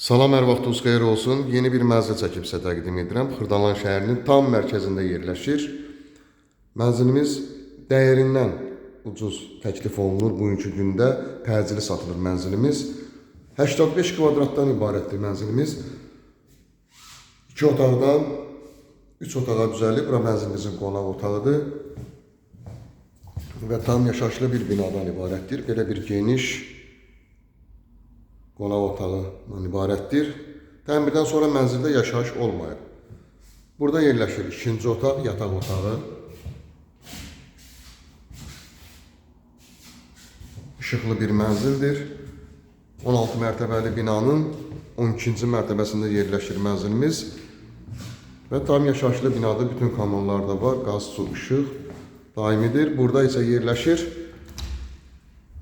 Salam, hər vaxtınız xeyir olsun. Yeni bir mənzil çəkib sizə təqdim edirəm. Xırdalan şəhərinin tam mərkəzində yerləşir. Mənzilimiz dəyərindən ucuz təklif olunur. Bugünkü gündə təcili satılır mənzilimiz. 85 kvadratdan ibarətdir mənzilimiz. 2 otaqdan 3 otağa düzəlib. Bura mənzilimizin qonaq otağıdır. Və tam yaşayışlı bir binadan ibarətdir. Belə bir geniş qonaq otağından ibarətdir. Təmirdən sonra mənzildə yaşayış olmayıb. Burada yerləşir ikinci otaq, yataq otağı. İşıqlı bir mənzildir. 16 mərtəbəli binanın 12-ci mərtəbəsində yerləşir mənzilimiz. Və tam yaşayışlı binada bütün kanallar da var. Qaz, su, işıq daimidir. Burada isə yerləşir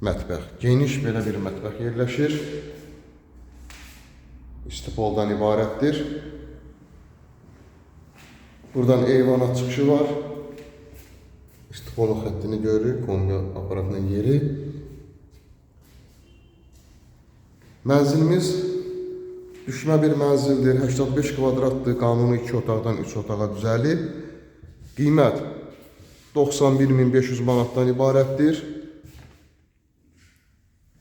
mətbəx. Geniş belə bir mətbəx yerləşir. İstipoldan ibarətdir. Buradan eyvana çıxışı var. İstipolun xəttini görürük. Kombi aparatının yeri. Mənzilimiz düşmə bir mənzildir. 85 kvadratdır. Qanuni 2 otaqdan 3 otağa düzəlib. Qiymət 91.500 manatdan ibarətdir.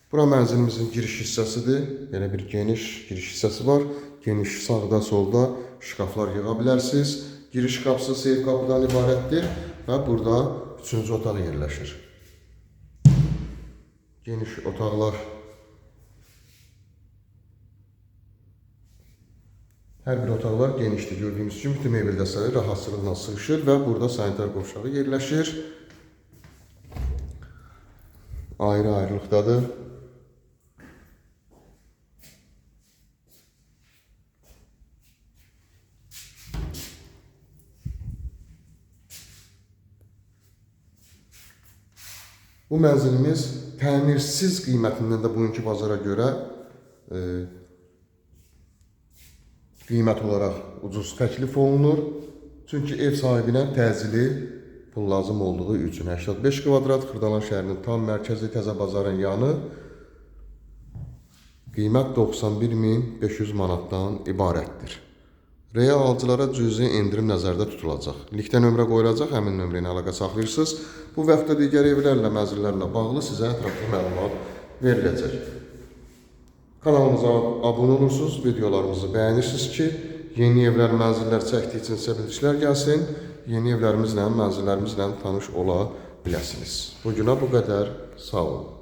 Bura mənzilimizin giriş hissəsidir. Belə bir geniş giriş hissəsi var. Geniş sağda solda şkaflar yığa bilərsiniz. Giriş qapısı seyf qapıdan ibarətdir. Və burada 3-cü otaq yerləşir. Geniş otaqlar. Hər bir otaqlar genişdir. Gördüyünüz kimi bütün mebel dəstələri rahatçılıqla sığışır və burada sanitar qovşağı yerləşir. Ayrı-ayrılıqdadır. Bu mənzilimiz təmirsiz qiymətindən də bugünkü bazara görə qiymət olaraq ucuz təklif olunur. Çünki ev sahibinə təcili pul lazım olduğu üçün 85 kvadrat Xırdalan şəhərinin tam mərkəzi Təzə Bazarın yanı qiymət 91.500 manatdan ibarətdir. Real alıcılara cüzi endirim nəzərdə tutulacaq. Linkdə nömrə qoyulacaq, həmin nömrə ilə əlaqə saxlayırsınız. Bu və yaxud da digər evlərlə, mənzillərlə bağlı sizə ətraflı məlumat veriləcək. Kanalımıza abunə olursunuz, videolarımızı bəyənirsiniz ki, yeni evlər, mənzillər çəkdiyi üçün sizə bildirişlər gəlsin. Yeni evlərimizlə, mənzillərimizlə tanış ola biləsiniz. Bugünə bu qədər. Sağ olun.